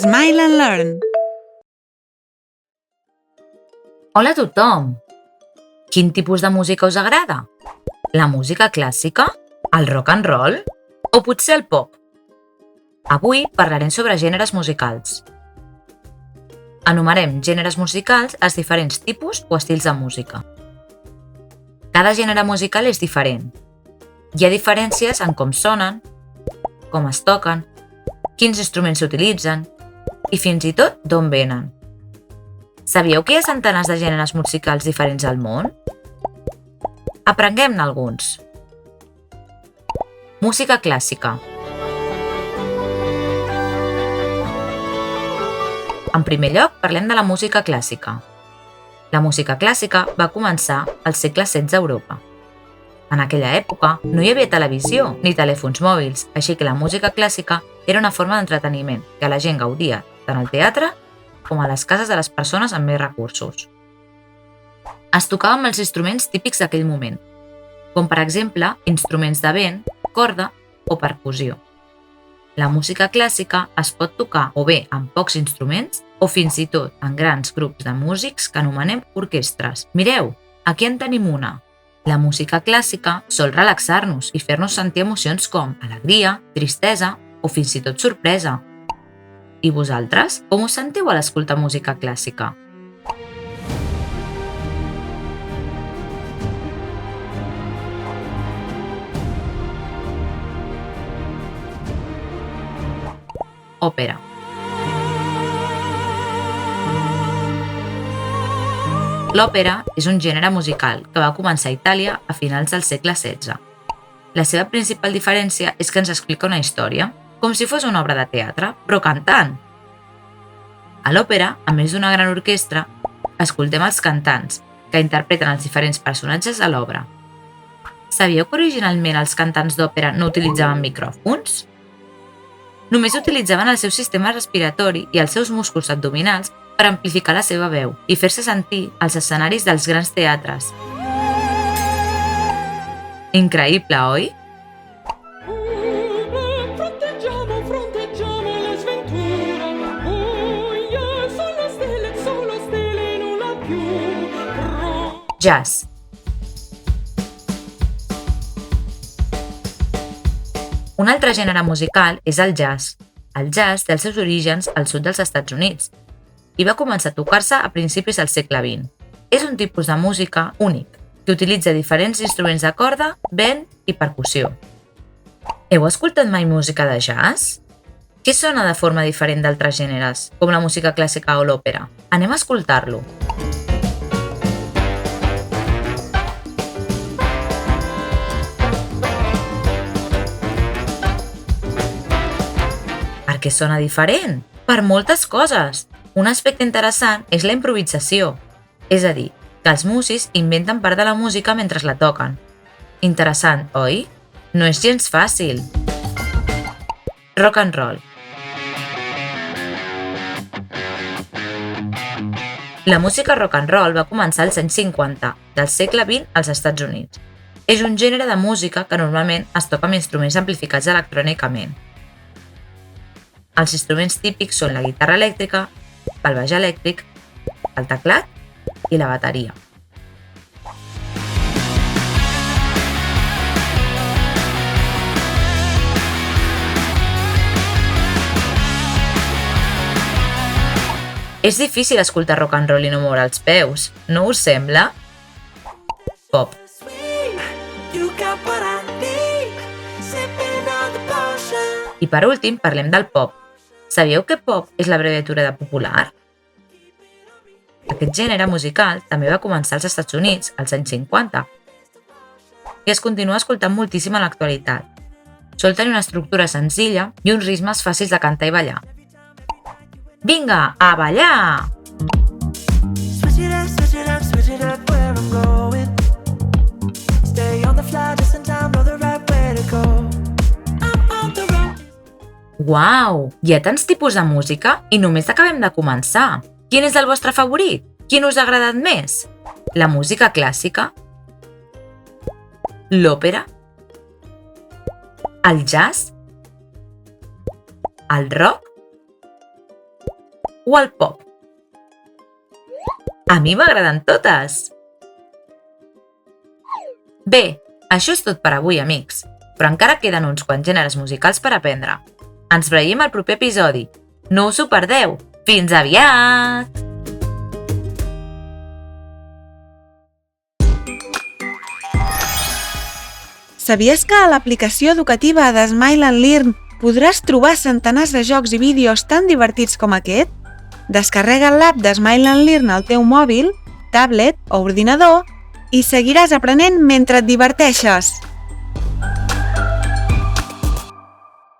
Smile and Learn. Hola a tothom! Quin tipus de música us agrada? La música clàssica? El rock and roll? O potser el pop? Avui parlarem sobre gèneres musicals. Enumerem gèneres musicals als diferents tipus o estils de música. Cada gènere musical és diferent. Hi ha diferències en com sonen, com es toquen, quins instruments s'utilitzen i fins i tot d'on venen. Sabíeu que hi ha centenars de gèneres musicals diferents al món? Aprenguem-ne alguns. Música clàssica. En primer lloc, parlem de la música clàssica. La música clàssica va començar al segle XVI a Europa. En aquella època no hi havia televisió ni telèfons mòbils, així que la música clàssica era una forma d'entreteniment que la gent gaudia tant al teatre com a les cases de les persones amb més recursos. Es tocava amb els instruments típics d'aquell moment, com per exemple instruments de vent, corda o percussió. La música clàssica es pot tocar o bé amb pocs instruments o fins i tot en grans grups de músics que anomenem orquestres. Mireu, aquí en tenim una. La música clàssica sol relaxar-nos i fer-nos sentir emocions com alegria, tristesa o fins i tot sorpresa. I vosaltres, com us sentiu a l'escoltar música clàssica? Òpera. L'òpera és un gènere musical que va començar a Itàlia a finals del segle XVI. La seva principal diferència és que ens explica una història, com si fos una obra de teatre, però cantant. A l'òpera, a més d'una gran orquestra, escoltem els cantants, que interpreten els diferents personatges de l'obra. Sabíeu que originalment els cantants d'òpera no utilitzaven micròfons? Només utilitzaven el seu sistema respiratori i els seus músculs abdominals per amplificar la seva veu i fer-se sentir als escenaris dels grans teatres. Increïble, oi? Jazz. Un altre gènere musical és el jazz. El jazz té els seus orígens al sud dels Estats Units i va començar a tocar-se a principis del segle XX. És un tipus de música únic, que utilitza diferents instruments de corda, vent i percussió. Heu escoltat mai música de jazz? Què sona de forma diferent d'altres gèneres, com la música clàssica o l'òpera? Anem a escoltar-lo. Per què sona diferent? Per moltes coses! Un aspecte interessant és la improvisació, és a dir, que els músics inventen part de la música mentre la toquen. Interessant, oi? No és gens fàcil. Rock and roll. La música rock and roll va començar als anys 50 del segle XX als Estats Units. És un gènere de música que normalment es toca amb instruments amplificats electrònicament. Els instruments típics són la guitarra elèctrica, el baix elèctric, el teclat i la bateria. És difícil escoltar rock and roll i no moure els peus, no us sembla? Pop. I per últim, parlem del pop. Sabíeu que pop és l'abreviatura de popular? Aquest gènere musical també va començar als Estats Units als anys 50 i es continua escoltant moltíssim a l'actualitat. Sol tenir una estructura senzilla i uns ritmes fàcils de cantar i ballar. Vinga, a ballar! Uau! Hi ha tants tipus de música i només acabem de començar. Quin és el vostre favorit? Quin us ha agradat més? La música clàssica? L'òpera? El jazz? El rock? o el pop? A mi m'agraden totes! Bé, això és tot per avui, amics, però encara queden uns quants gèneres musicals per aprendre. Ens veiem al proper episodi. No us ho perdeu! Fins aviat! Sabies que a l'aplicació educativa de Smile and Learn podràs trobar centenars de jocs i vídeos tan divertits com aquest? Descarrega l'app de Smile and Learn al teu mòbil, tablet o ordinador i seguiràs aprenent mentre et diverteixes.